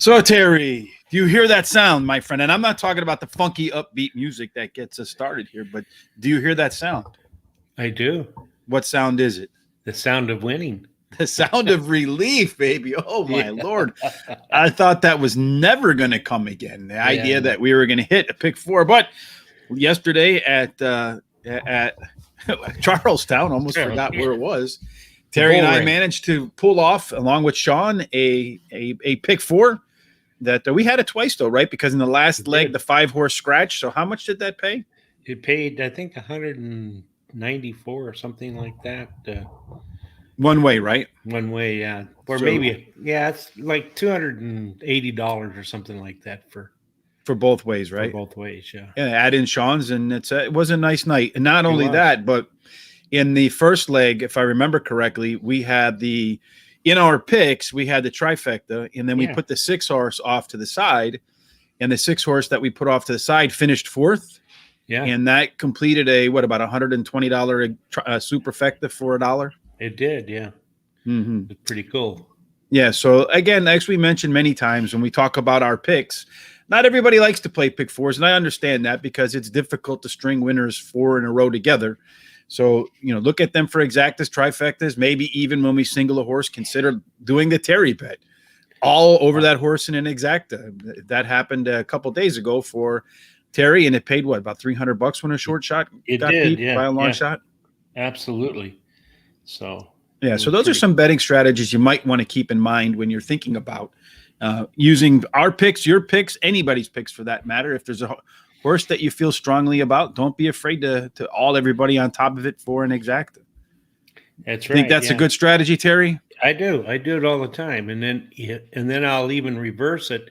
So, Terry, do you hear that sound, my friend? And I'm not talking about the funky, upbeat music that gets us started here, but do you hear that sound? I do. What sound is it? The sound of winning. The sound of relief, baby. Oh, my Yeah. Lord. I thought that was never going to come again. The idea Yeah. that we were going to hit a pick four. But yesterday at Charlestown, almost forgot where it was, Terry and I managed to pull off, along with Sean, a pick four. That we had it twice though, right? Because in the last leg, the 5-horse scratch. So how much did that pay? It paid, I think, 194 or something like that. One way, right? One way, yeah. Or maybe, yeah, it's like $280 or something like that for both ways, right? For both ways, yeah. Yeah, add in Sean's, and it was a nice night. And not only that, but in the first leg, if I remember correctly, we had in our picks, we had the trifecta, and then we put the 6-horse off to the side, and the 6-horse that we put off to the side finished fourth. Yeah. And that completed about $120 superfecta for $1. It did, yeah. Mm-hmm. It's pretty cool. Yeah. So again, as we mentioned many times when we talk about our picks, not everybody likes to play pick fours, and I understand that because it's difficult to string winners 4 in a row together. So, look at them for exactas, trifectas, maybe even when we single a horse, consider doing the Terry bet all over that horse in an exacta. That happened a couple days ago for Terry, and it paid about $300 when a short shot got beat by a long shot. Absolutely. So, yeah. So those are some betting strategies you might want to keep in mind when you're thinking about using our picks, your picks, anybody's picks for that matter. If there's a horse that you feel strongly about, don't be afraid to all everybody on top of it for an exacta. That's right. Think that's a good strategy, Terry? I do. I do it all the time, and then I'll even reverse it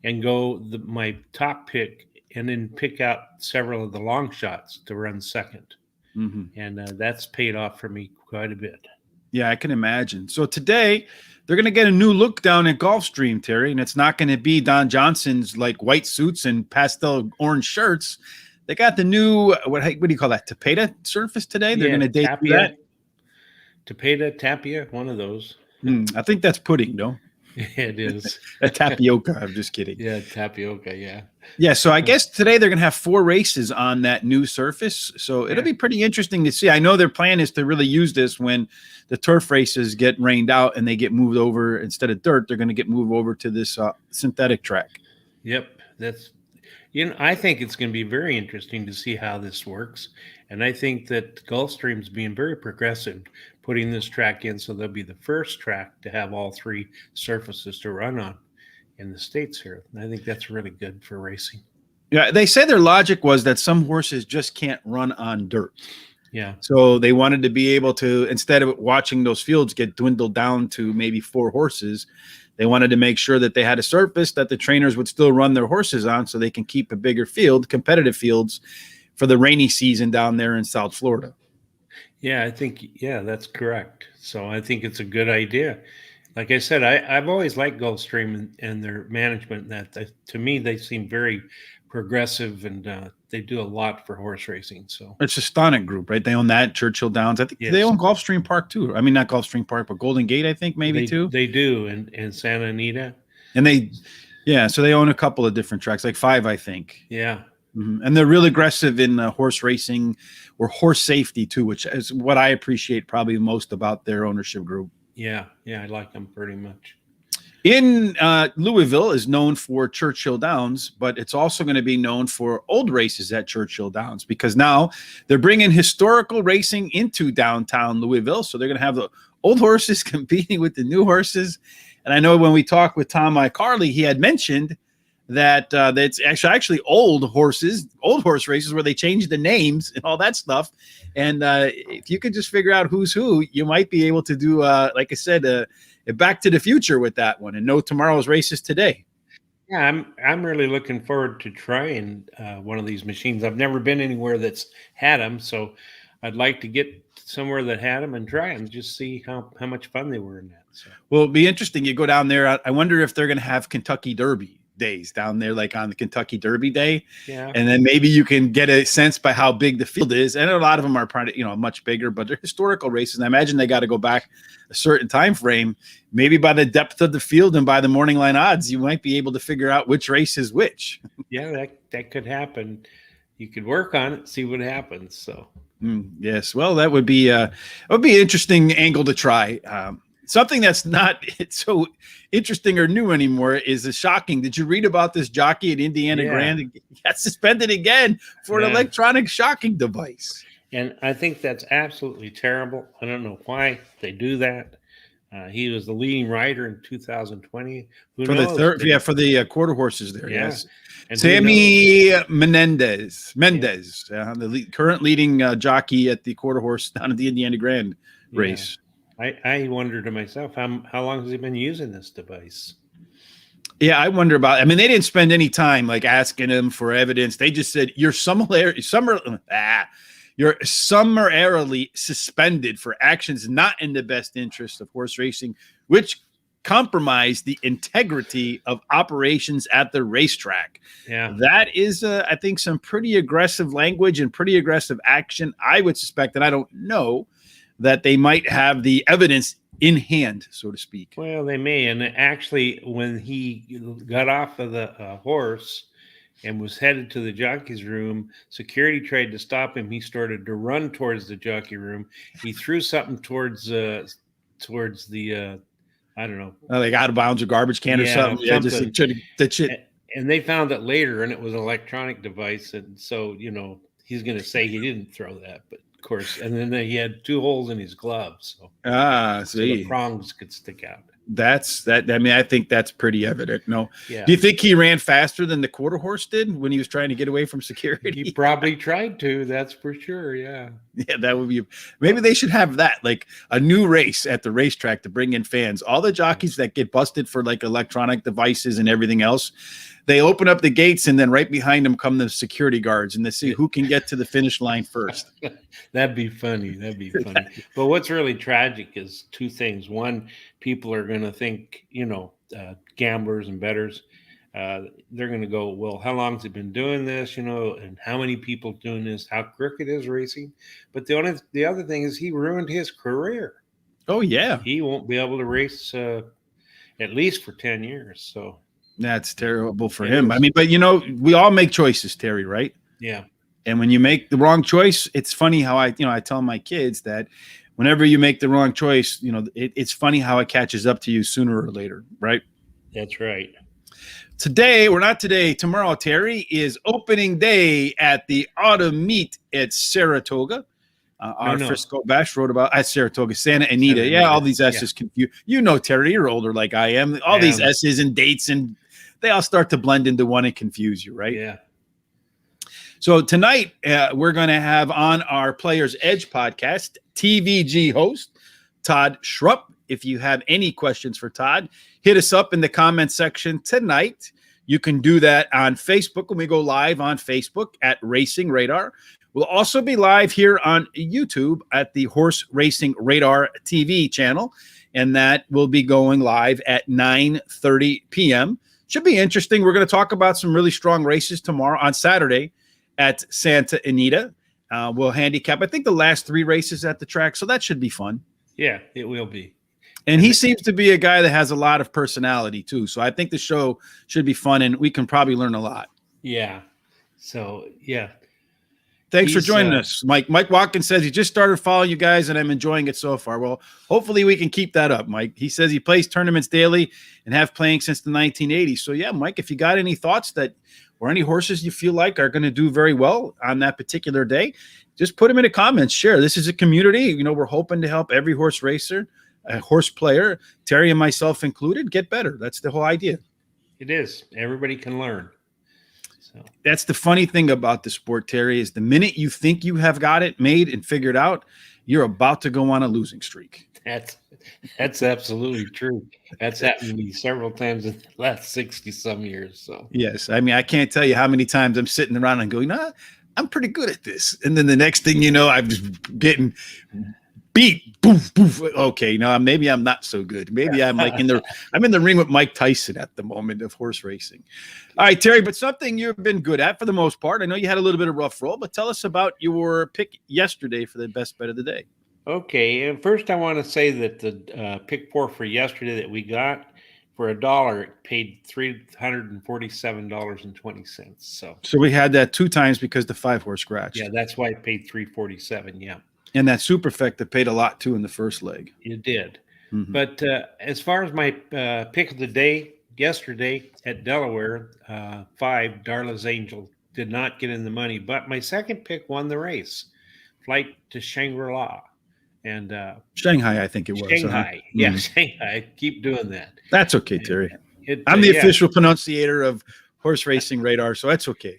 and go my top pick, and then pick out several of the long shots to run second, and that's paid off for me quite a bit. Yeah, I can imagine. So today they're going to get a new look down at Gulfstream, Terry, and it's not going to be Don Johnson's like white suits and pastel orange shirts. They got the new, what do you call that, tapeta surface today? They're going to debut that. Tapia, one of those. I think that's pudding, no? It is. A tapioca. I'm just kidding. Yeah, tapioca, yeah. Yeah, so I guess today they're going to have 4 races on that new surface. So it'll be pretty interesting to see. I know their plan is to really use this when the turf races get rained out and they get moved over. Instead of dirt, they're going to get moved over to this synthetic track. Yep, that's I think it's going to be very interesting to see how this works. And I think that Gulfstream's being very progressive, putting this track in so they'll be the first track to have all 3 surfaces to run on in the States here. And I think that's really good for racing. Yeah, they say their logic was that some horses just can't run on dirt. Yeah. So they wanted to be able to, instead of watching those fields get dwindled down to maybe 4 horses, they wanted to make sure that they had a surface that the trainers would still run their horses on so they can keep a bigger field, competitive fields, for the rainy season down there in South Florida. Yeah, I think, that's correct. So I think it's a good idea. Like I said, I've always liked Gulfstream and their management. To me, they seem very progressive, and they do a lot for horse racing. So it's a Stonic Group, right? They own that, Churchill Downs. I think they own Gulfstream Park too. I mean, not Gulfstream Park, but Golden Gate, I think maybe too. They do, and Santa Anita. And so they own a couple of different tracks, like 5, I think. Yeah. And they're really aggressive in horse racing or horse safety too, which is what I appreciate probably most about their ownership group. Yeah, I like them pretty much. In Louisville is known for Churchill Downs, but it's also going to be known for old races at Churchill Downs because now they're bringing historical racing into downtown Louisville. So they're going to have the old horses competing with the new horses. And I know when we talked with Tom iCarly, he had mentioned that it's actually old horse races where they changed the names and all that stuff. And if you could just figure out who's who, you might be able to do, like I said, Back to the Future with that one and know tomorrow's races today. Yeah, I'm really looking forward to trying one of these machines. I've never been anywhere that's had them, so I'd like to get somewhere that had them and try them, just see how much fun they were in that. So. Well, it'll be interesting. You go down there. I wonder if they're going to have Kentucky Derby. days down there, like on the Kentucky Derby day. Yeah. And then maybe you can get a sense by how big the field is. And a lot of them are probably, much bigger, but they're historical races. And I imagine they got to go back a certain time frame. Maybe by the depth of the field and by the morning line odds, you might be able to figure out which race is which. Yeah, that could happen. You could work on it, see what happens. So yes. Well, that would be an interesting angle to try. Something that's not so interesting or new anymore is the shocking. Did you read about this jockey at Indiana Grand? He got suspended again for an electronic shocking device. And I think that's absolutely terrible. I don't know why they do that. He was the leading rider in 2020. For the quarter horses there. Yeah. Yes. And Sammy Menendez, the current leading jockey at the quarter horse down at the Indiana Grand race. I wonder to myself, how long has he been using this device? Yeah, I wonder about. I mean, they didn't spend any time like asking him for evidence. They just said you're summarily suspended for actions not in the best interest of horse racing, which compromise the integrity of operations at the racetrack. Yeah, that is, I think, some pretty aggressive language and pretty aggressive action. I would suspect, and I don't know, that they might have the evidence in hand, so to speak. Well, they may. And actually, when he got off of the horse and was headed to the jockey's room, security tried to stop him. He started to run towards the jockey room. He threw something towards the I don't know, like out of bounds or garbage can or something. Yeah, just that shit. And they found it later, and it was an electronic device. And so, he's going to say he didn't throw that, but of course. And then he had 2 holes in his gloves, so the prongs could stick out. That's that. I mean, I think that's pretty evident. No. Yeah. Do you think he ran faster than the quarter horse did when he was trying to get away from security? He probably tried to. That's for sure. Yeah. Yeah, that would be. Maybe they should have that, like a new race at the racetrack to bring in fans. All the jockeys that get busted for like electronic devices and everything else, they open up the gates, and then right behind them come the security guards, and they see who can get to the finish line first. That'd be funny. But what's really tragic is 2 things. One, people are going to think, gamblers and bettors, they're going to go, well, how long has he been doing this, and how many people doing this, how crooked is racing? But the other thing is he ruined his career. Oh, yeah. He won't be able to race at least for 10 years. So that's terrible for him. I mean, but we all make choices, Terry, right? Yeah. And when you make the wrong choice, it's funny how I tell my kids that whenever you make the wrong choice, it's funny how it catches up to you sooner or later, right? That's right. Tomorrow, Terry, is opening day at the Autumn Meet at Saratoga. Frisco Bash wrote about at Saratoga, Santa Anita. All these S's confuse. Terry, you're older like I am. All these S's and dates, and they all start to blend into one and confuse you, right? Yeah. So tonight, we're going to have on our Players Edge podcast, TVG host Todd Schrupp. If you have any questions for Todd, hit us up in the comment section tonight. You can do that on Facebook when we go live on Facebook at Racing Radar. We'll also be live here on YouTube at the Horse Racing Radar TV channel, and that will be going live at 9:30 p.m. Should be interesting. We're going to talk about some really strong races tomorrow on Saturday at Santa Anita. We'll handicap, I think, the last 3 races at the track, so that should be fun. Yeah, it will be. And he seems to be a guy that has a lot of personality, too. So I think the show should be fun, and we can probably learn a lot. Yeah. So, yeah. Thanks for joining us, Mike. Mike Watkins says he just started following you guys, and I'm enjoying it so far. Well, hopefully we can keep that up, Mike. He says he plays tournaments daily and have playing since the 1980s. So, yeah, Mike, if you got any thoughts or any horses you feel like are going to do very well on that particular day, just put them in the comments. Share. This is a community. We're hoping to help every horse racer, a horse player, Terry and myself included, get better. That's the whole idea. It is. Everybody can learn. So that's the funny thing about the sport, Terry, is the minute you think you have got it made and figured out, you're about to go on a losing streak. That's absolutely true. That's happened to me several times in the last 60-some years. So yes, I mean, I can't tell you how many times I'm sitting around and going, I'm pretty good at this. And then the next thing you know, I'm just getting beat, boof, boof. Okay, now maybe I'm not so good. Maybe I'm like I'm in the ring with Mike Tyson at the moment of horse racing. All right, Terry, but something you've been good at for the most part. I know you had a little bit of rough roll, but tell us about your pick yesterday for the best bet of the day. Okay, and first I want to say that the pick four for yesterday that we got for $1, it paid $347.20. So we had that 2 times because the 5-horse scratched. Yeah, that's why it paid $347. Yeah, and that superfecta paid a lot too in the first leg. It did. Mm-hmm. But as far as my pick of the day, yesterday at Delaware, 5 Darla's Angel did not get in the money, but my second pick won the race, Flight to Shangri-La. And Shanghai, I think it was. Shanghai. Yeah, Shanghai. Keep doing that. That's okay, Terry. I'm the official pronunciator of Horse Racing Radar, so that's okay.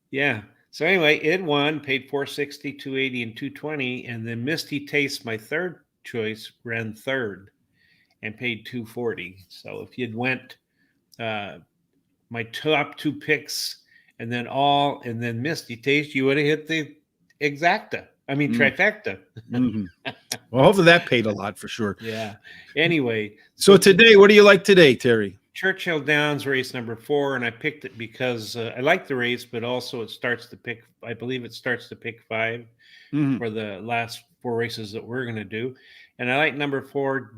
Yeah. So anyway, it won, paid $460, $280, and $220, and then Misty Taste, my third choice, ran third and paid $240. So if you'd went my top 2 picks and then Misty Taste, you would have hit the trifecta. Mm-hmm. Well, hopefully that paid a lot for sure. Yeah. Anyway. So today, what do you like today, Terry? Churchill Downs race number 4, and I picked it because I like the race, but also I believe it starts to pick 5 for the last 4 races that we're going to do. And I like number 4,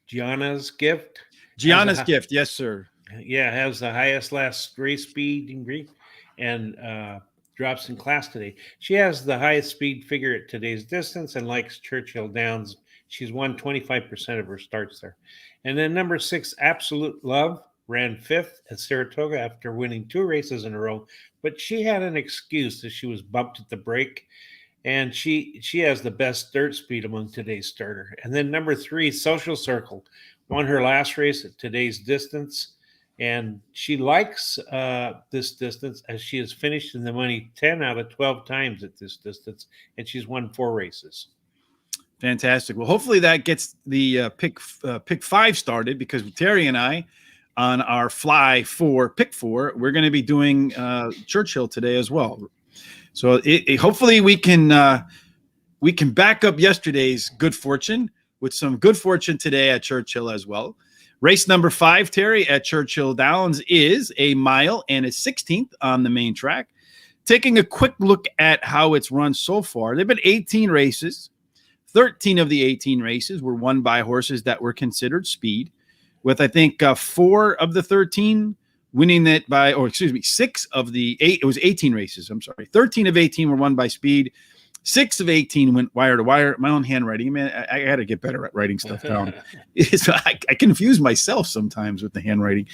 Gianna's Gift. Gianna's Gift, yes, sir. Yeah, has the highest last race speed and drops in class today. She has the highest speed figure at today's distance and likes Churchill Downs. She's won 25% of her starts there. And then number 6, Absolute Love, ran 5th at Saratoga after winning 2 races in a row. But she had an excuse that she was bumped at the break. And she has the best dirt speed among today's starter. And then number 3, Social Circle, won her last race at today's distance. And she likes this distance as she has finished in the money 10 out of 12 times at this distance. And she's won 4 races. Fantastic. Well, hopefully that gets the pick 5 started, because Terry and I, on our fly for pick 4, we're going to be doing Churchill today as well. So hopefully we can back up yesterday's good fortune with some good fortune today at Churchill as well. Race number 5, Terry, at Churchill Downs is a mile and a 16th on the main track. Taking a quick look at how it's run so far, there have been 18 races. 13 of the 18 races were won by horses that were considered speed, with I think 4 of the 13 winning it by, 6 of the 8, it was 18 races, I'm sorry. 13 of 18 were won by speed. 6 of 18 went wire to wire. My own handwriting, man, I got to get better at writing stuff down. I confuse myself sometimes with the handwriting.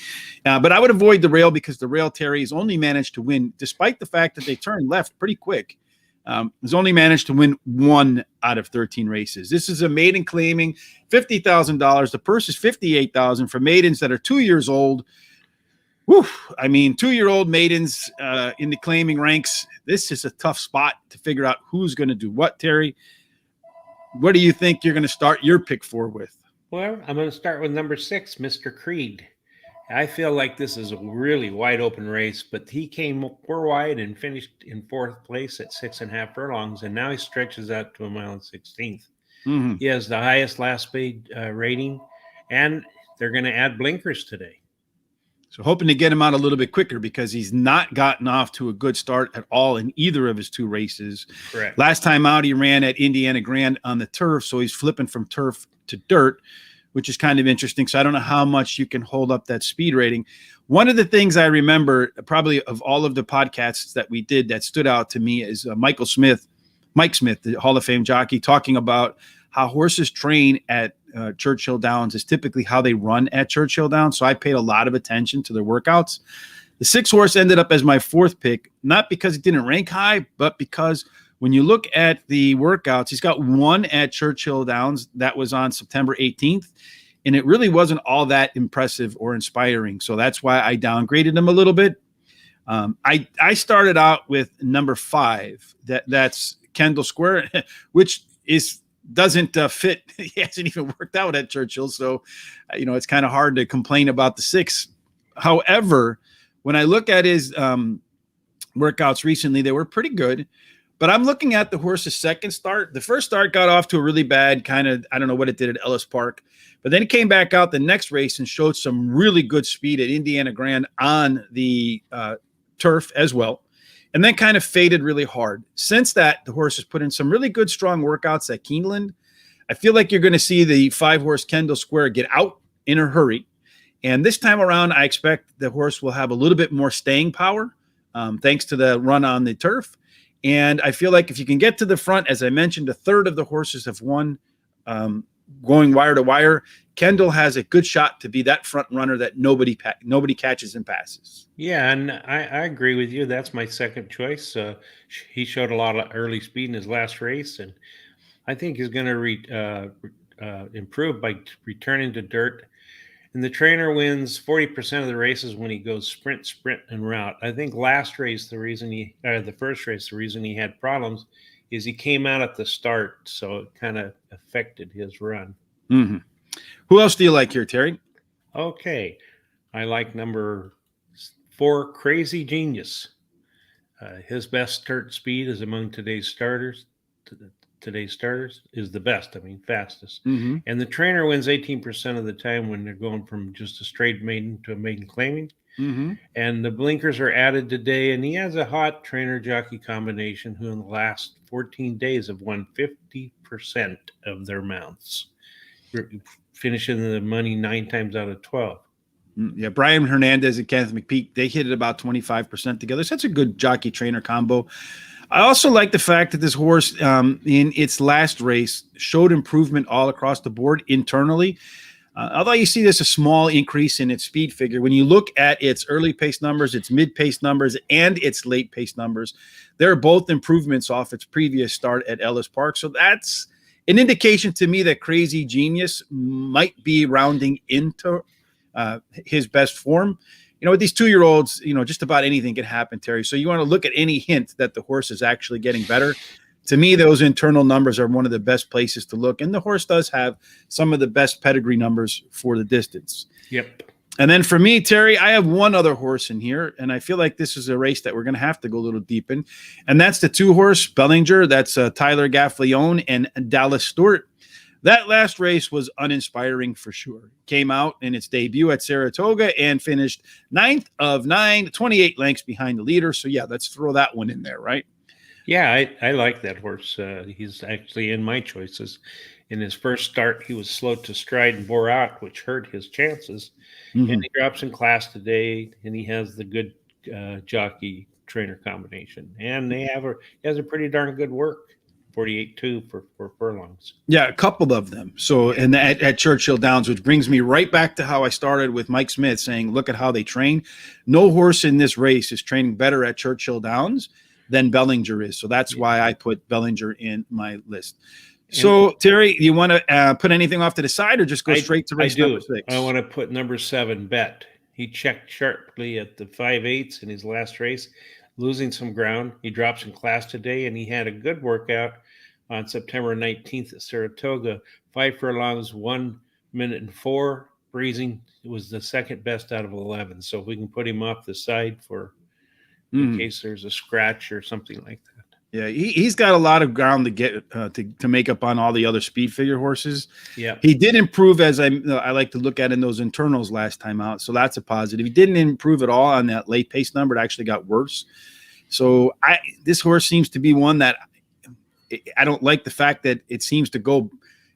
But I would avoid the rail, because the rail, Terry, has only managed to win, despite the fact that they turned left pretty quick, has only managed to win 1 out of 13 races. This is a maiden claiming $50,000. The purse is $58,000 for maidens that are 2 years old. Whew, I mean, 2-year-old maidens in the claiming ranks. This is a tough spot to figure out who's going to do what, Terry. What do you think you're going to start your pick 4 with? Well, I'm going to start with number 6, Mr. Creed. I feel like this is a really wide open race, but he came 4 wide and finished in 4th place at 6.5 furlongs, and now he stretches out to 1 mile and 16th. Mm-hmm. He has the highest last speed rating, and they're going to add blinkers today. So hoping to get him out a little bit quicker, because he's not gotten off to a good start at all in either of his 2 races. Correct. Last time out, he ran at Indiana Grand on the turf, so he's flipping from turf to dirt, which is kind of interesting. So I don't know how much you can hold up that speed rating. One of the things I remember, probably of all of the podcasts that we did, that stood out to me is Mike Smith, the Hall of Fame jockey, talking about how horses train at Churchill Downs is typically how they run at Churchill Downs. So I paid a lot of attention to their workouts. The 6 horse ended up as my 4th pick, not because it didn't rank high, but because when you look at the workouts, he's got 1 at Churchill Downs that was on September 18th, and it really wasn't all that impressive or inspiring. So that's why I downgraded him a little bit. I started out with number 5. That's Kendall Square, which doesn't fit. He hasn't even worked out at Churchill. So, it's kind of hard to complain about the 6. However, when I look at his workouts recently, they were pretty good. But I'm looking at the horse's second start. The first start got off to a really bad kind of, I don't know what it did at Ellis Park, but then it came back out the next race and showed some really good speed at Indiana Grand on the turf as well. And then kind of faded really hard. Since that, the horse has put in some really good, strong workouts at Keeneland. I feel like you're going to see the 5-horse Kendall Square get out in a hurry. And this time around, I expect the horse will have a little bit more staying power thanks to the run on the turf. And I feel like if you can get to the front, as I mentioned, a third of the horses have won going wire to wire. Kendall has a good shot to be that front runner that nobody catches and passes. Yeah, and I agree with you. That's my second choice. He showed a lot of early speed in his last race, and I think he's going to improve by returning to dirt. And the trainer wins 40% of the races when he goes sprint, and route. I think last race, the first race, the reason he had problems is he came out at the start, so it kind of affected his run. Mm-hmm. Who else do you like here, Terry? Okay, I like number 4, Crazy Genius. His best start speed is among today's starters. Today's starters is the best, fastest. Mm-hmm. And the trainer wins 18% of the time when they're going from just a straight maiden to a maiden claiming. Mm-hmm. And the blinkers are added today, and he has a hot trainer jockey combination who in the last 14 days have won 50% of their mounts, finishing the money 9 times out of 12. Yeah, Brian Hernandez and Kenneth McPeak, they hit it about 25% together. So that's a good jockey trainer combo. I also like the fact that this horse in its last race showed improvement all across the board internally. Although you see this a small increase in its speed figure, when you look at its early pace numbers, its mid pace numbers, and its late pace numbers, they're both improvements off its previous start at Ellis Park. So that's an indication to me that Crazy Genius might be rounding into his best form. With these 2-year-olds, just about anything can happen, Terry. So you want to look at any hint that the horse is actually getting better. To me, those internal numbers are one of the best places to look. And the horse does have some of the best pedigree numbers for the distance. Yep. And then for me, Terry, I have one other horse in here, and I feel like this is a race that we're going to have to go a little deep in. And that's the 2-horse Bellinger. That's Tyler Gaffleone and Dallas Stewart. That last race was uninspiring for sure. Came out in its debut at Saratoga and finished 9th of 9, 28 lengths behind the leader. So, yeah, let's throw that one in there, right? Yeah, I like that horse. He's actually in my choices. In his first start, he was slow to stride and bore out, which hurt his chances. Mm-hmm. And he drops in class today, and he has the good jockey trainer combination. And he has a pretty darn good work. 48-2 for furlongs. Yeah, a couple of them. So, and at Churchill Downs, which brings me right back to how I started with Mike Smith saying, look at how they train. No horse in this race is training better at Churchill Downs than Bellinger is. So that's why I put Bellinger in my list. So, Terry, you want to put anything off to the side or just go straight to race number 6? I want to put number 7, Bet. He checked sharply at the 5/8 in his last race, losing some ground. He drops in class today, and he had a good workout on September 19th at Saratoga. 5 furlongs, 1 minute and 4. Breezing was the second best out of 11. So if we can put him off the side in case there's a scratch or something like that. Yeah, he's got a lot of ground to get to make up on all the other speed figure horses. Yeah, he did improve as I like to look at in those internals last time out, so that's a positive. He didn't improve at all on that late pace number; it actually got worse. So this horse seems to be one that I don't like the fact that it seems to go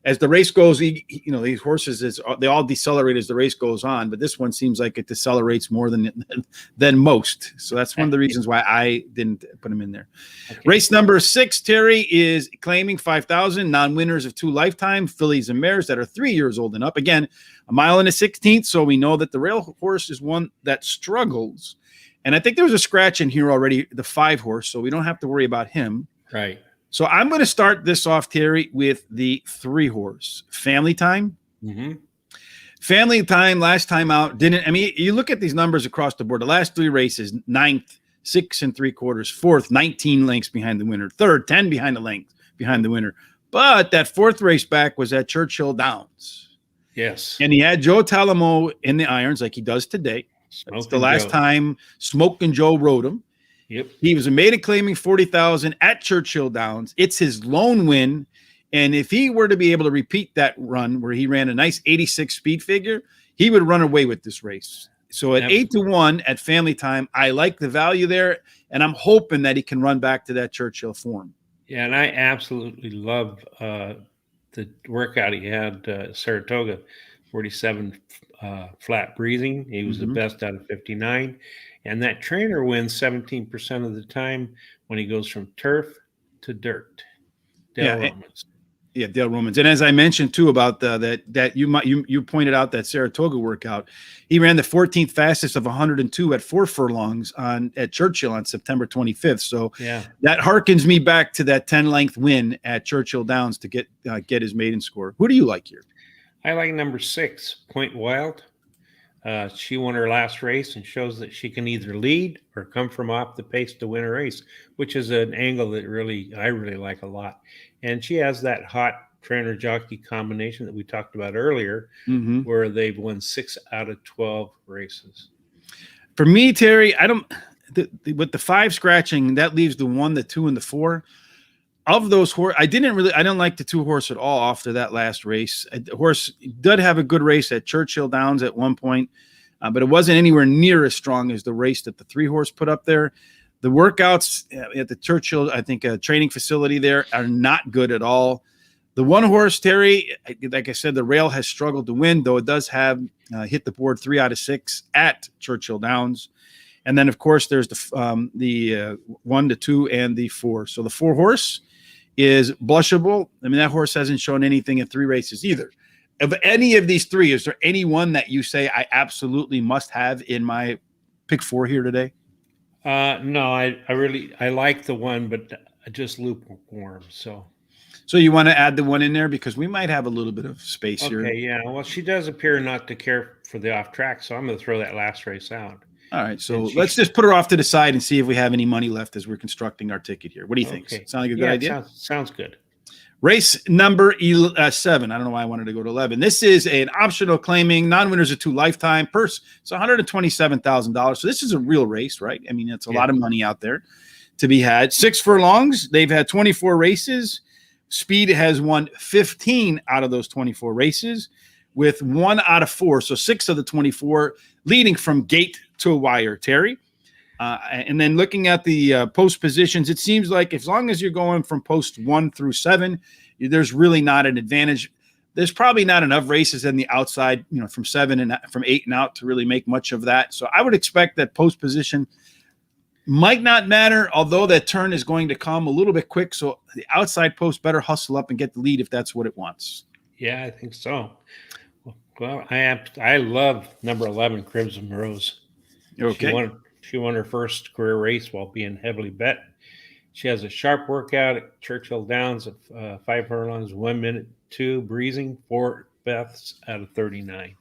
as the race goes. These horses they all decelerate as the race goes on, but this one seems like it decelerates more than most. So that's one of the reasons why I didn't put him in there. Okay. Race number 6, Terry, is claiming 5,000 non-winners of 2 lifetime fillies and mares that are 3 years old and up. Again, a mile and a 16th. So we know that the rail horse is one that struggles. And I think there was a scratch in here already, the 5-horse. So we don't have to worry about him. Right. So I'm going to start this off, Terry, with the 3-horse Family Time. Mm-hmm. Family Time last time out you look at these numbers across the board. The last 3 races, 9th, 6 3/4, 4th, 19 lengths behind the winner, 3rd, 10 behind the winner. But that 4th race back was at Churchill Downs. Yes. And he had Joe Talamo in the irons like he does today. It's the last time Smoke and Joe rode him. Yep. He was a maiden claiming 40,000 at Churchill Downs. It's his lone win. And if he were to be able to repeat that run where he ran a nice 86 speed figure, he would run away with this race. So at 8-1 at Family Time, I like the value there, and I'm hoping that he can run back to that Churchill form. Yeah, and I absolutely love the workout he had, Saratoga, 47 flat breathing. He was the best out of 59. And that trainer wins 17% of the time when he goes from turf to dirt. Dale Romans. Yeah, Dale Romans. And as I mentioned too about that you pointed out that Saratoga workout, he ran the 14th fastest of 102 at 4 furlongs at Churchill on September 25th. So that harkens me back to that 10-length win at Churchill Downs to get his maiden score. Who do you like here? I like number 6, Point Wild. She won her last race and shows that she can either lead or come from off the pace to win a race, which is an angle that I really like a lot. And she has that hot trainer jockey combination that we talked about earlier, where they've won 6 out of 12 races. For me, Terry, with the 5 scratching, that leaves the 1, the 2, and the 4. Of those horse, I don't like the 2 horse at all after that last race. The horse did have a good race at Churchill Downs at one point, but it wasn't anywhere near as strong as the race that the 3 horse put up there. The workouts at the Churchill, I think, training facility there are not good at all. The 1 horse, Terry, like I said, the rail has struggled to win, though it does have hit the board 3 out of 6 at Churchill Downs. And then, of course, there's the 1, the 2, and the 4. So the 4 horse is blushable. I mean, that horse hasn't shown anything in 3 races either. Of any of these 3, is there any one that you say I absolutely must have in my pick 4 here today? No, I like the 1, but just lukewarm. So you want to add the 1 in there because we might have a little bit of space here. Okay, yeah. Well, she does appear not to care for the off track, so I'm going to throw that last race out. All right, so let's just put her off to the side and see if we have any money left as we're constructing our ticket here. What do you think? Sound like a good idea? Sounds good. Race number 7. I don't know why I wanted to go to 11. This is an optional claiming non-winners of 2 lifetime purse. It's $127,000. So this is a real race, right? I mean, it's a lot of money out there to be had. 6 furlongs. They've had 24 races. Speed has won 15 out of those 24 races with 1 out of 4. So 6 of the 24 leading from gate to wire, Terry. And then looking at the post positions, it seems like as long as you're going from post 1 through 7, there's really not an advantage. There's probably not enough races in the outside, from 7 and from 8 and out to really make much of that. So I would expect that post position might not matter, although that turn is going to come a little bit quick. So the outside post better hustle up and get the lead if that's what it wants. Yeah, I think so. Well, I love number 11, Crimson Rose. Okay. She won her first career race while being heavily bet. She has a sharp workout at Churchill Downs of 5 furlongs, 1 minute 2 breezing, 4 Beths out of 39.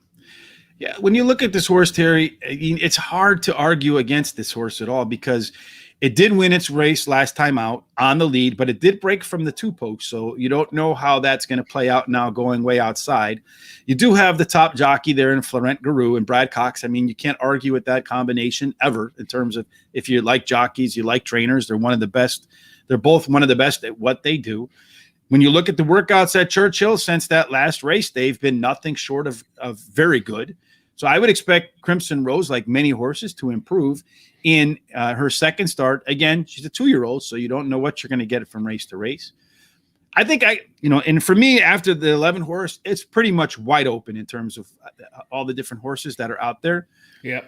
Yeah, when you look at this horse, Terry, it's hard to argue against this horse at all because it did win its race last time out on the lead, but it did break from the 2 posts. So you don't know how that's going to play out now going way outside. You do have the top jockey there in Florent Garou and Brad Cox. I mean, you can't argue with that combination ever in terms of if you like jockeys, you like trainers. They're one of the best. They're both one of the best at what they do. When you look at the workouts at Churchill since that last race, they've been nothing short of very good. So I would expect Crimson Rose, like many horses, to improve in her second start. Again, she's a 2-year-old, so you don't know what you're going to get from race to race. I think and for me, after the 11 horse, it's pretty much wide open in terms of all the different horses that are out there. Yeah.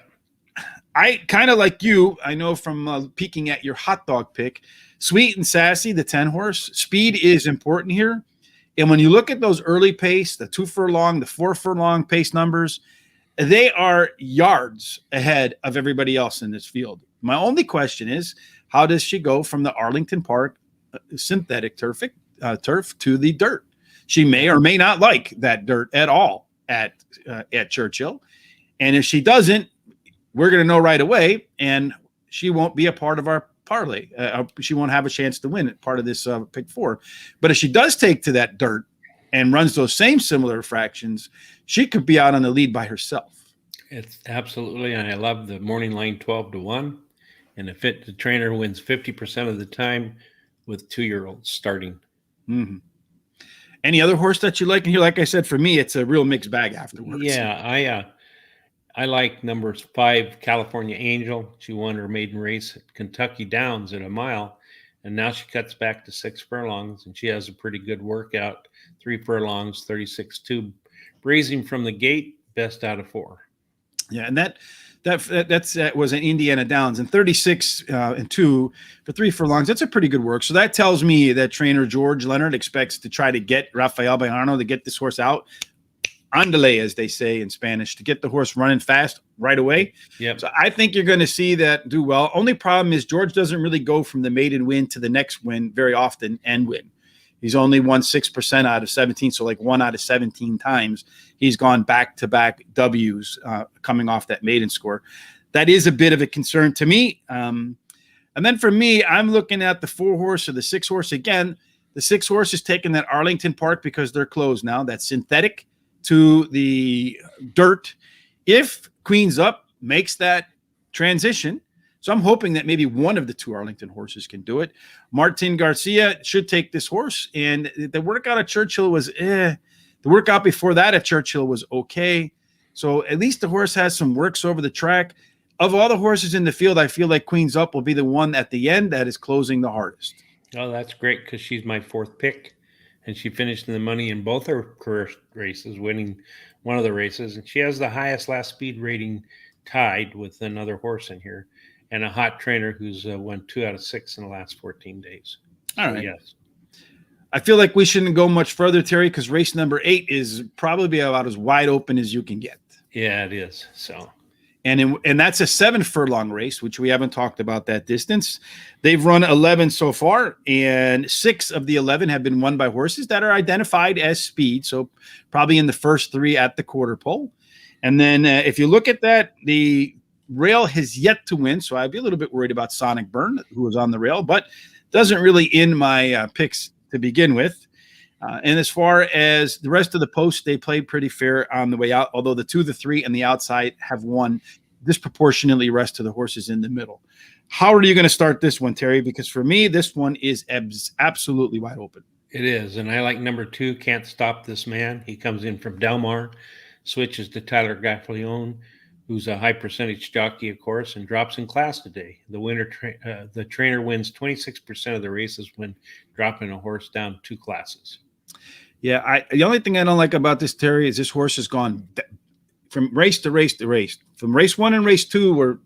I kind of like you, I know from peeking at your hot dog pick, Sweet and Sassy, the 10 horse. Speed is important here. And when you look at those early pace, the 2 furlong, the 4 furlong pace numbers, they are yards ahead of everybody else in this field. My only question is, how does she go from the Arlington Park synthetic turf to the dirt? She may or may not like that dirt at all at Churchill. And if she doesn't, we're going to know right away, and she won't be a part of our parlay. She won't have a chance to win it, part of this pick 4. But if she does take to that dirt and runs those same similar fractions, she could be out on the lead by herself. It's absolutely, and I love the morning line 12-1. and the trainer wins 50% of the time with 2-year-olds starting. Mm-hmm. Any other horse that you like? And here, like I said, for me, it's a real mixed bag afterwards. Yeah, I like number 5, California Angel. She won her maiden race at Kentucky Downs at a mile, and now she cuts back to 6 furlongs, and she has a pretty good workout. 3 furlongs, 36.2, breezing from the gate, best out of 4. Yeah, and that was an Indiana Downs, and 36-2 for 3 furlongs. That's a pretty good work. So that tells me that trainer George Leonard expects to try to get Rafael Bejarno to get this horse out on delay, as they say in Spanish, to get the horse running fast right away. Yep. So I think you're going to see that do well. Only problem is George doesn't really go from the maiden win to the next win very often and win. He's only won 6% out of 17, so like 1 out of 17 times he's gone back-to-back W's coming off that maiden score. That is a bit of a concern to me. And then for me, I'm looking at the 4-horse or the 6-horse. Again, the 6-horse is taking that Arlington Park because they're closed now. That's synthetic to the dirt. If Queens Up makes that transition, so I'm hoping that maybe one of the 2 Arlington horses can do it. Martin Garcia should take this horse. And the workout at Churchill was The workout before that at Churchill was okay. So at least the horse has some works over the track. Of all the horses in the field, I feel like Queens Up will be the one at the end that is closing the hardest. Oh, that's great because she's my 4th pick. And she finished in the money in both her career races, winning one of the races. And she has the highest last speed rating tied with another horse in here. And a hot trainer who's won 2 out of 6 in the last 14 days. All right. Yes. I feel like we shouldn't go much further, Terry, because race number 8 is probably about as wide open as you can get. Yeah, it is. So, and that's a 7 furlong race, which we haven't talked about that distance. They've run 11 so far, and 6 of the 11 have been won by horses that are identified as speed. So probably in the first 3 at the quarter pole. And then if you look at that, the rail has yet to win, so I'd be a little bit worried about Sonic Burn, who was on the rail, but doesn't really end my picks to begin with. And as far as the rest of the posts, they played pretty fair on the way out, although the 2, the 3, and the outside have won disproportionately rest of the horses in the middle. How are you going to start this one, Terry? Because for me, this one is absolutely wide open. It is, and I like number 2, Can't Stop This Man. He comes in from Delmar, switches to Tyler Gaffalione, who's a high percentage jockey, of course, and drops in class today. The winner, the trainer wins 26% of the races when dropping a horse down 2 classes. Yeah, the only thing I don't like about this, Terry, is this horse has gone from race to race to race. From race 1 and race 2 were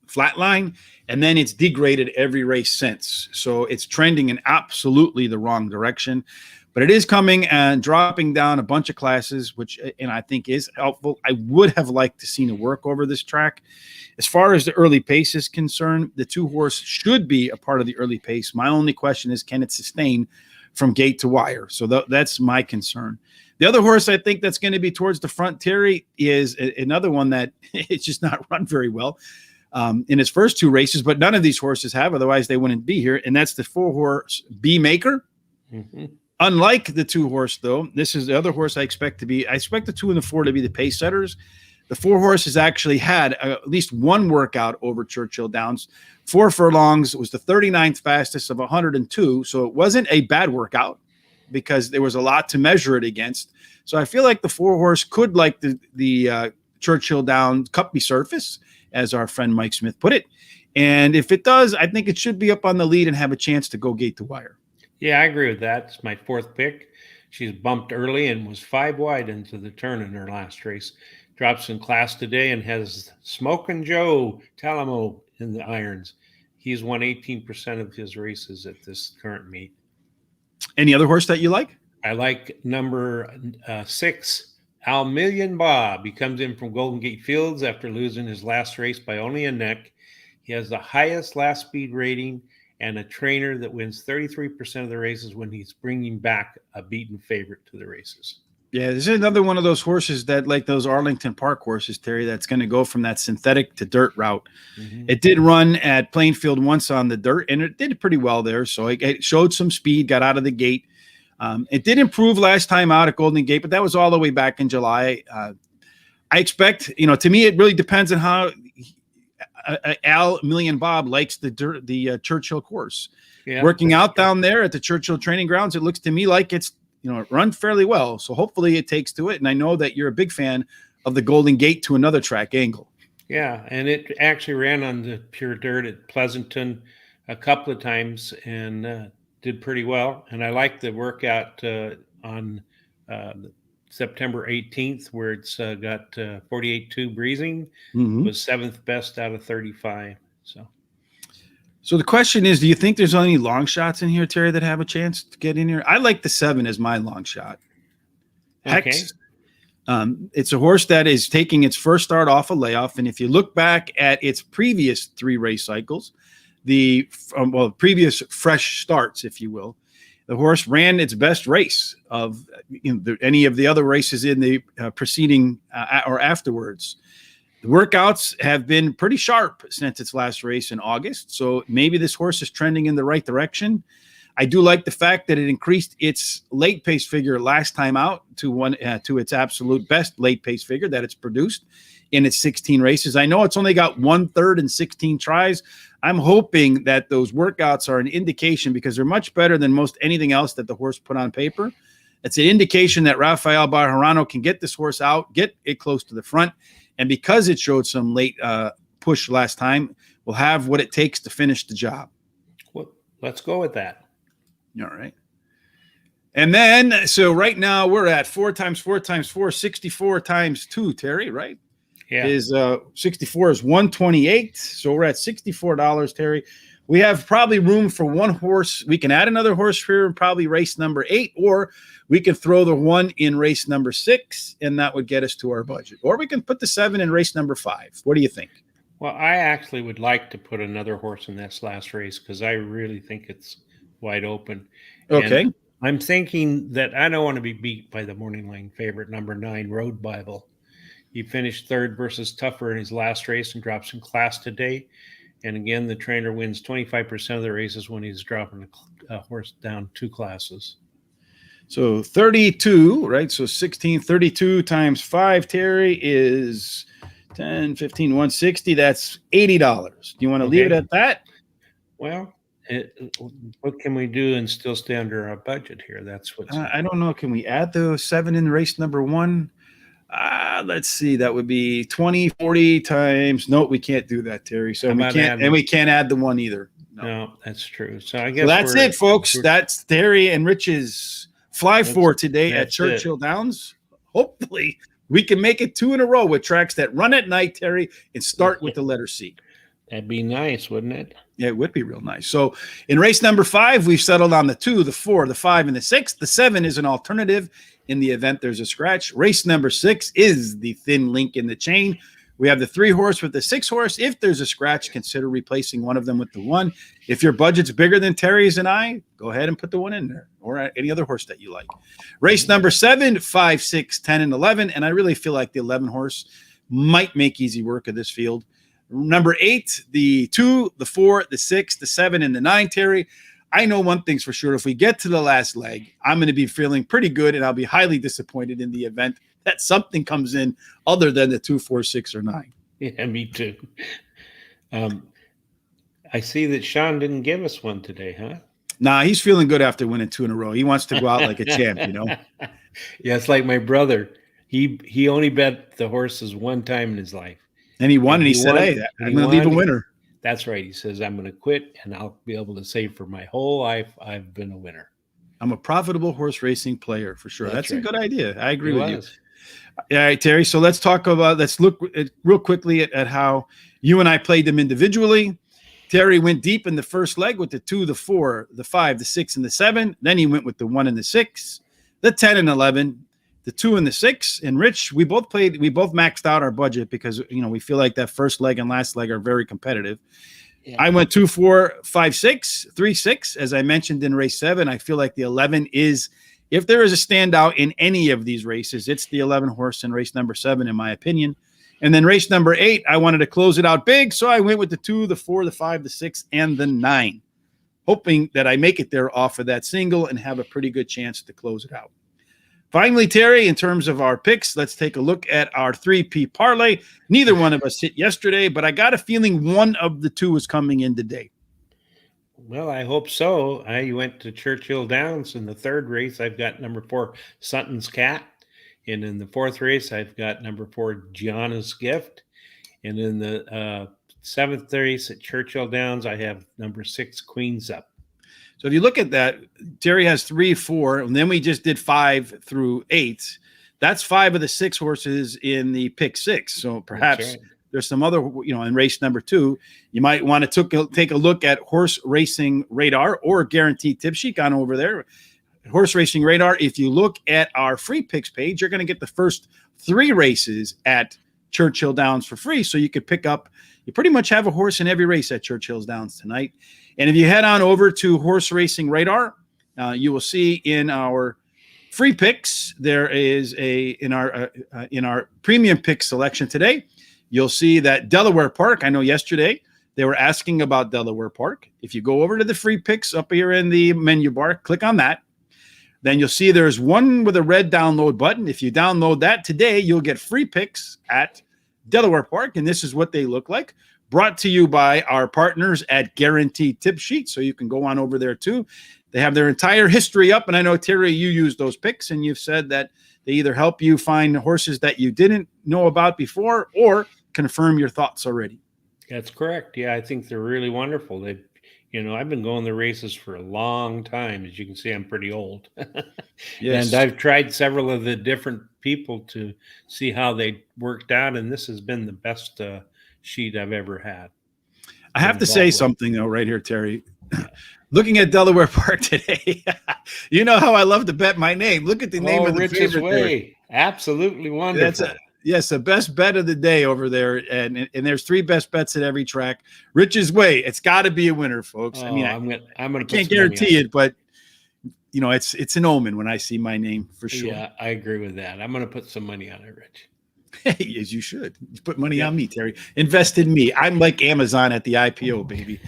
flatline, and then it's degraded every race since. So it's trending in absolutely the wrong direction. But it is coming and dropping down a bunch of classes, which and I think is helpful. I would have liked to seen it work over this track. As far as the early pace is concerned, the 2-horse should be a part of the early pace. My only question is, can it sustain from gate to wire? So that's my concern. The other horse I think that's going to be towards the front, Terry, is another one that it's just not run very well in its first 2 races, but none of these horses have, otherwise they wouldn't be here, and that's the 4-horse B Maker. Mm-hmm. Unlike the 2-horse, though, this is the other horse I expect the 2 and the 4 to be the pace setters. The 4-horse has actually had at least one workout over Churchill Downs. 4 furlongs was the 39th fastest of 102, so it wasn't a bad workout because there was a lot to measure it against. So I feel like the 4-horse could, like the Churchill Downs Cuppy surface, as our friend Mike Smith put it. And if it does, I think it should be up on the lead and have a chance to go gate to wire. Yeah, I agree with that. It's my 4th pick. She's bumped early and was 5 wide into the turn in her last race. Drops in class today and has Smokin' Joe Talamo in the irons. He's won 18% of his races at this current meet. Any other horse that you like? I like number 6, Al Million Bob. He comes in from Golden Gate Fields after losing his last race by only a neck. He has the highest last speed rating and a trainer that wins 33% of the races when he's bringing back a beaten favorite to the races. Yeah, this is another one of those horses that, like those Arlington Park horses, Terry, that's going to go from that synthetic to dirt route. Mm-hmm. It did run at Plainfield once on the dirt, and it did pretty well there. So it showed some speed, got out of the gate. It did improve last time out at Golden Gate, but that was all the way back in July. I expect, to me, it really depends on how Al Million Bob likes the Churchill course. Yeah, Working out down there at the Churchill training grounds, it looks to me like it's, run fairly well. So hopefully it takes to it. And I know that you're a big fan of the Golden Gate to another track angle. Yeah, and it actually ran on the pure dirt at Pleasanton a couple of times and did pretty well. And I like the workout on September 18th, where it's got 48.2 breezing. Was 7th best out of 35. So the question is, do you think there's any long shots in here, Terry, that have a chance to get in here? I like the 7 as my long shot. Hex. Okay. It's a horse that is taking its first start off a layoff. And if you look back at its previous 3 race cycles, previous fresh starts, if you will, the horse ran its best race of any of the other races in the preceding or afterwards. The workouts have been pretty sharp since its last race in August. So maybe this horse is trending in the right direction. I do like the fact that it increased its late pace figure last time out to its absolute best late pace figure that it's produced in its 16 races. I know it's only got 1/3 in 16 tries. I'm hoping that those workouts are an indication, because they're much better than most anything else that the horse put on paper. It's an indication that Rafael Bejarano can get this horse out, get it close to the front. And because it showed some late push last time, we'll have what it takes to finish the job. Well, let's go with that. All right. And then, so right now we're at 4 times 4 times 4, 64 times 2, Terry, right? Yeah. 64 is 128. So we're at $64, Terry. We have probably room for one horse. We can add another horse here in probably race number 8, or we can throw the 1 in race number 6, and that would get us to our budget. Or we can put the 7 in race number 5. What do you think? Well, I actually would like to put another horse in this last race because I really think it's wide open. Okay. And I'm thinking that I don't want to be beat by the morning line favorite, number 9, Road Bible. He finished 3rd versus Tougher in his last race and drops in class today. And again, the trainer wins 25% of the races when he's dropping a horse down 2 classes. So 32, right? So 32 times 5, Terry, is 10, 15, 160. That's $80. Do you want to leave it at that? Well, what can we do and still stay under our budget here? That's what's. I don't know. Can we add the 7 in race number 1? Let's see. That would be 20, 40 times. No, we can't do that, Terry. So we can't add the 1 either. No, that's true. So I guess that's it, folks. That's Terry and Rich's fly for today at Churchill Downs. Hopefully we can make it 2 in a row with tracks that run at night, Terry, and start with the letter C. That'd be nice, wouldn't it? Yeah, it would be real nice. So in race number 5, we've settled on the 2, the 4, the 5, and the 6. The 7 is an alternative in the event there's a scratch. Race number 6 is the thin link in the chain. We have the 3 horse with the 6 horse. If there's a scratch, consider replacing one of them with the 1. If your budget's bigger than Terry's and I, go ahead and put the 1 in there, or any other horse that you like. Race number 7, 5, 6, 10, and 11. And I really feel like the 11 horse might make easy work of this field. Number 8, the 2, the 4, the 6, the 7, and the 9, Terry. I know one thing's for sure. If we get to the last leg, I'm going to be feeling pretty good, and I'll be highly disappointed in the event that something comes in other than the 2, 4, 6, or 9. Yeah, me too. I see that Sean didn't give us one today, huh? Nah, he's feeling good after winning 2 in a row. He wants to go out like a champ, you know? Yeah, it's like my brother. He only bet the horses 1 time in his life. And he won, and he said, hey, I'm going to leave a winner. That's right. He says, I'm going to quit, and I'll be able to say for my whole life, I've been a winner. I'm a profitable horse racing player for sure. That's right. A good idea. I agree with you. All right, Terry. So let's look real quickly at how you and I played them individually. Terry went deep in the first leg with the 2, the 4, the 5, the 6, and the 7. Then he went with the 1 and the 6, the 10 and 11, the 2 and the 6. And Rich, we both maxed out our budget because, we feel like that first leg and last leg are very competitive. Yeah. I went 2, 4, 5, 6, 3, 6. As I mentioned in race 7, I feel like the 11 is, if there is a standout in any of these races, it's the 11 horse in race number 7, in my opinion. And then race number 8, I wanted to close it out big. So I went with the 2, the 4, the 5, the 6, and the 9, hoping that I make it there off of that single and have a pretty good chance to close it out. Finally, Terry, in terms of our picks, let's take a look at our 3P parlay. Neither one of us hit yesterday, but I got a feeling one of the two is coming in today. Well, I hope so. I went to Churchill Downs in the third race. I've got number 4, Sutton's Cat. And in the fourth race, I've got number 4, Gianna's Gift. And in the seventh race at Churchill Downs, I have number 6, Queen's Up. So if you look at that, Terry has 3, 4, and then we just did 5 through 8. That's 5 of the 6 horses in the pick 6. So perhaps there's some other, in race number 2, you might want to take a look at Horse Racing Radar or Guaranteed Tip Sheet. Gone over there. Horse Racing Radar. If you look at our free picks page, you're going to get the first 3 races at Churchill Downs for free. So you could pick up, you pretty much have a horse in every race at Churchill Downs tonight. And if you head on over to Horse Racing Radar, you will see in our free picks, there is in our premium pick selection today, you'll see that Delaware Park. I know yesterday they were asking about Delaware Park. If you go over to the free picks up here in the menu bar, click on that. Then you'll see there's one with a red download button. If you download that today, you'll get free picks at Delaware Park. And this is what they look like. Brought to you by our partners at Guaranteed Tip Sheet. So you can go on over there too. They have their entire history up. And I know, Terry, you use those picks, and you've said that they either help you find horses that you didn't know about before or confirm your thoughts already. That's correct. Yeah, I think they're really wonderful. I've been going the races for a long time. As you can see, I'm pretty old. Yes. And I've tried several of the different people to see how they worked out. And this has been the best sheet I've ever had. I have to say something, though, right here, Terry. Looking at Delaware Park today, you know how I love to bet my name. Look at the name of the Rich's favorite Way. There. Absolutely wonderful. Yes, the best bet of the day over there. And there's 3 best bets at every track. Rich's Way. It's got to be a winner, folks. Oh, I mean, I'm gonna can't guarantee it, but it's an omen when I see my name for sure. Yeah, I agree with that. I'm going to put some money on it, Rich. Hey, as you should. You put money on me, Terry. Invest in me. I'm like Amazon at the IPO, baby.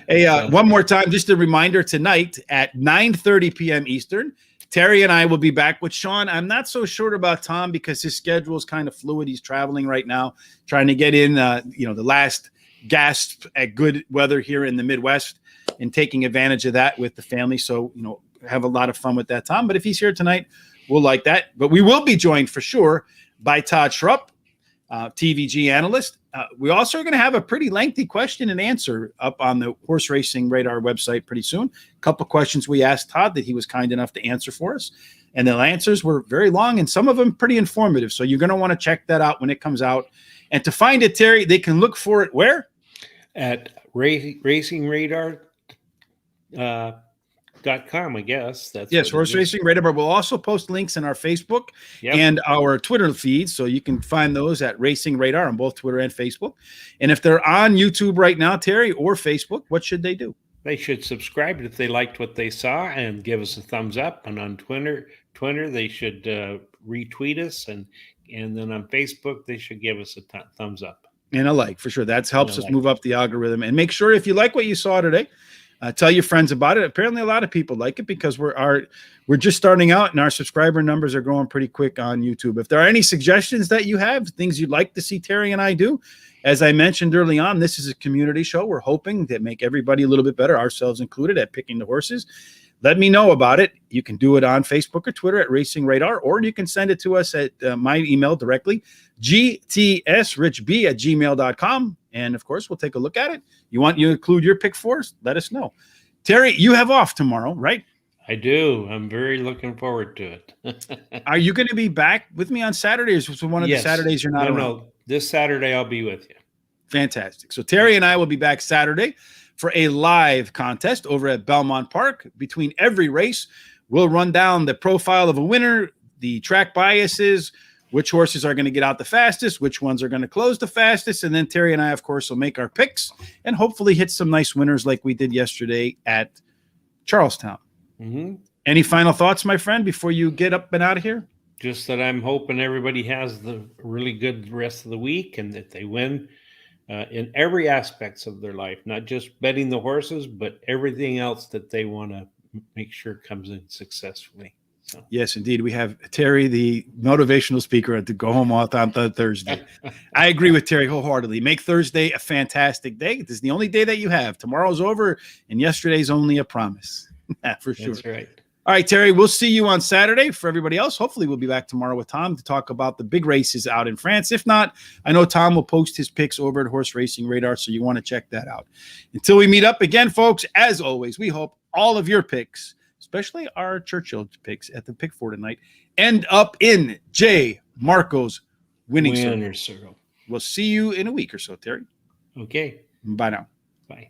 Hey, one more time, just a reminder, tonight at 9:30 p.m. Eastern, Terry and I will be back with Sean. I'm not so sure about Tom because his schedule is kind of fluid. He's traveling right now, trying to get in, the last gasp at good weather here in the Midwest and taking advantage of that with the family. So, have a lot of fun with that, Tom. But if he's here tonight, we'll like that. But we will be joined for sure by Todd Schrupp, TVG analyst. We also are going to have a pretty lengthy question and answer up on the Horse Racing Radar website pretty soon. A couple of questions we asked Todd that he was kind enough to answer for us. And the answers were very long and some of them pretty informative. So you're going to want to check that out when it comes out. And to find it, Terry, they can look for it where? At Racing Radar. .com, I guess. That's Horse Racing Radar. But we'll also post links in our Facebook and our Twitter feeds, so you can find those at Racing Radar on both Twitter and Facebook. And if they're on YouTube right now, Terry, or Facebook, what should they do? They should subscribe if they liked what they saw and give us a thumbs up. And on Twitter, they should retweet us, and then on Facebook, they should give us a thumbs up and a like for sure. That helps us move up the algorithm. And make sure if you like what you saw today, tell your friends about it. Apparently, a lot of people like it because we're just starting out and our subscriber numbers are growing pretty quick on YouTube. If there are any suggestions that you have, things you'd like to see Terry and I do, as I mentioned early on, this is a community show. We're hoping to make everybody a little bit better, ourselves included, at picking the horses. Let me know about it. You can do it on Facebook or Twitter at Racing Radar, or you can send it to us at my email directly, gtsrichb@gmail.com. And, of course, we'll take a look at it. You want you to include your pick for us? Let us know. Terry, you have off tomorrow, right? I do. I'm very looking forward to it. Are you going to be back with me on Saturday, or is this one of the Saturdays you're not around? No, this Saturday I'll be with you. Fantastic. So Terry and I will be back Saturday for a live contest over at Belmont Park. Between every race, we'll run down the profile of a winner, the track biases, which horses are going to get out the fastest, which ones are going to close the fastest. And then Terry and I, of course, will make our picks and hopefully hit some nice winners like we did yesterday at Charlestown. Mm-hmm. Any final thoughts, my friend, before you get up and out of here? Just that I'm hoping everybody has the really good rest of the week and that they win in every aspects of their life, not just betting the horses, but everything else that they want to make sure comes in successfully. So. Yes, indeed. We have Terry, the motivational speaker, to go home on Thursday. I agree with Terry wholeheartedly. Make Thursday a fantastic day. This is the only day that you have. Tomorrow's over, and yesterday's only a promise. For sure. That's right. All right, Terry, we'll see you on Saturday. For everybody else, hopefully we'll be back tomorrow with Tom to talk about the big races out in France. If not, I know Tom will post his picks over at Horse Racing Radar, so you want to check that out. Until we meet up again, folks, as always, we hope all of your picks, especially our Churchill picks at the pick for tonight, end up in J. Marco's winning circle. We'll see you in a week or so, Terry. Okay. Bye now. Bye.